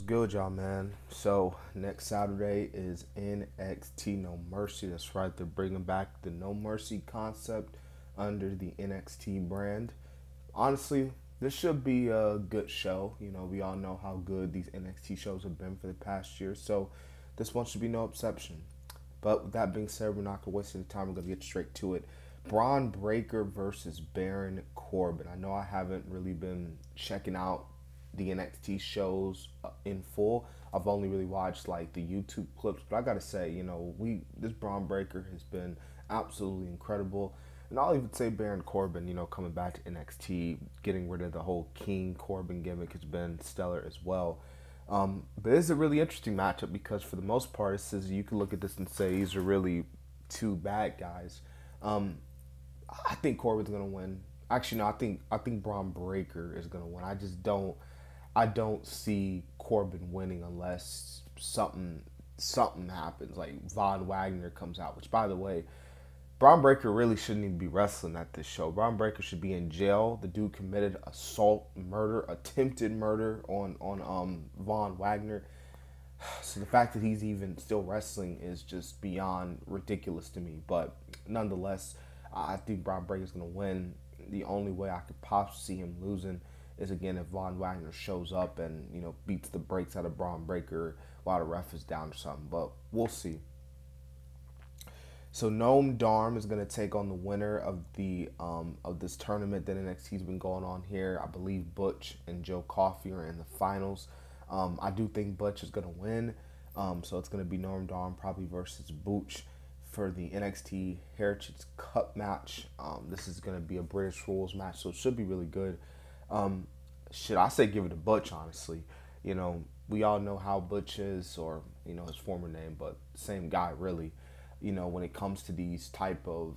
good, y'all, man? So next Saturday is NXT No Mercy. That's right, they're bringing back the No Mercy concept under the NXT brand. Honestly, this should be a good show. You know, we all know how good these NXT shows have been for the past year, so this one should be no exception. But with that being said, we're not gonna waste any time. We're gonna get straight to it. Braun Breaker versus Baron Corbin. I know I haven't really been checking out the NXT shows in full. I've only really watched like the YouTube clips, but I gotta say, this Braun Breaker has been absolutely incredible. And I'll even say Baron Corbin, coming back to NXT, getting rid of the whole King Corbin gimmick has been stellar as well. But it's a really interesting matchup because for the most part, you can look at this and say these are really two bad guys. I think Corbin's gonna win. Actually, no, I think Braun Breaker is gonna win. I don't see Corbin winning unless something happens, like Von Wagner comes out. Which, by the way, Braun Breaker really shouldn't even be wrestling at this show. Braun Breaker should be in jail. The dude committed assault, murder, attempted murder on Von Wagner. So the fact that he's even still wrestling is just beyond ridiculous to me. But nonetheless, I think Braun Breaker's gonna win. The only way I could possibly see him losing is again if Von Wagner shows up and beats the brakes out of Braun Breaker while the ref is down or something. But we'll see. So Noam Darm is going to take on the winner of this tournament that NXT's been going on here. I believe Butch and Joe Coffey are in the finals. I do think Butch is going to win. So it's going to be Noam Darm probably versus Butch for the NXT Heritage Cup match. This is going to be a British Rules match, so it should be really good. I say give it to Butch, honestly. We all know how Butch is, or his former name, but same guy really. When it comes to these type of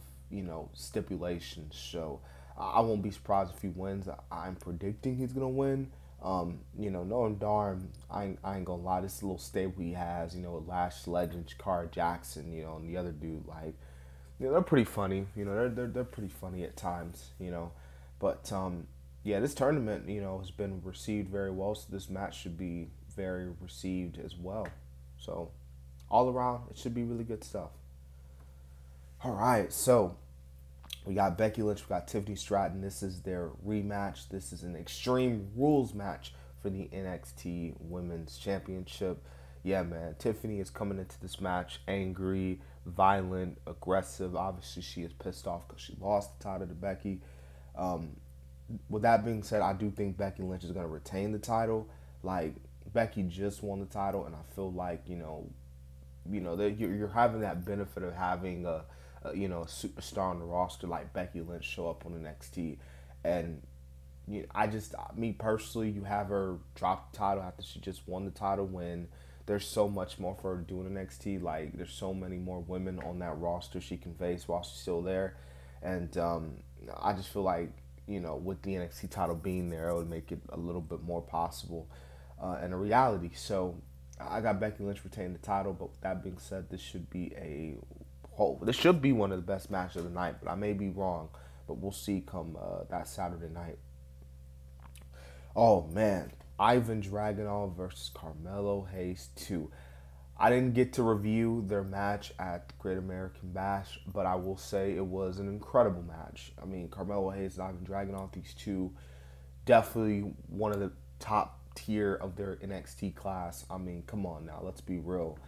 stipulations. So I won't be surprised if he wins. I'm predicting he's gonna win. Noam Darm, I ain't gonna lie, this little stable he has, with Lash Legend, Jakara Jackson, and the other dude, like, they're pretty funny. They're pretty funny at times. But yeah, this tournament, has been received very well. So this match should be very received as well. So all around, it should be really good stuff. All right, so we got Becky Lynch, we got Tiffany Stratton. This is their rematch. This is an Extreme Rules match for the NXT Women's Championship. Yeah, man, Tiffany is coming into this match angry, violent, aggressive. Obviously, she is pissed off because she lost the title to Becky. With that being said, I do think Becky Lynch is going to retain the title. Like, Becky just won the title, and I feel like, you're having that benefit of having a superstar on the roster like Becky Lynch show up on NXT. And me personally, you have her drop the title after she just won the title when there's so much more for her to do in NXT. Like, there's so many more women on that roster she can face while she's still there. And I just feel like, with the NXT title being there, it would make it a little bit more possible and a reality. So I got Becky Lynch retaining the title, but with that being said, this should be one of the best matches of the night, but I may be wrong. But we'll see come that Saturday night. Oh man, Ivan Dragunov versus Carmelo Hayes 2. I didn't get to review their match at the Great American Bash, but I will say it was an incredible match. I mean, Carmelo Hayes and Ivan Dragunov, these two, definitely one of the top tier of their NXT class. I mean, come on now, let's be real.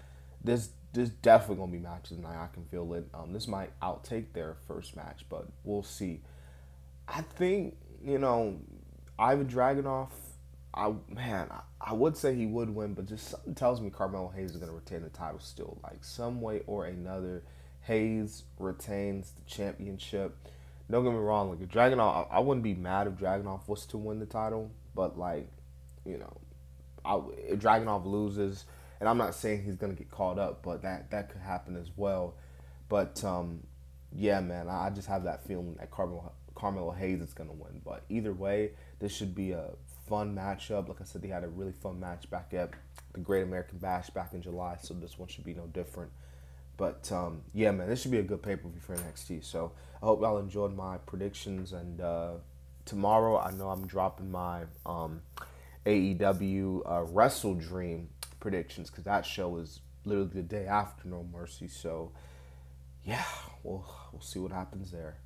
This definitely gonna be matches tonight. I can feel it. This might outtake their first match, but we'll see. I think Ivan Dragunov. I would say he would win, but just something tells me Carmelo Hayes is gonna retain the title still. Like, some way or another, Hayes retains the championship. Don't get me wrong. Like, if I wouldn't be mad if Dragunov was to win the title, but like, if Dragunov loses. And I'm not saying he's going to get called up, but that could happen as well. But, yeah, man, I just have that feeling that Carmelo Hayes is going to win. But either way, this should be a fun matchup. Like I said, they had a really fun match back at the Great American Bash back in July, so this one should be no different. But, yeah, man, this should be a good pay-per-view for NXT. So I hope y'all enjoyed my predictions. And tomorrow, I know I'm dropping my AEW Wrestle Dream predictions, because that show is literally the day after No Mercy. So yeah, we'll see what happens there.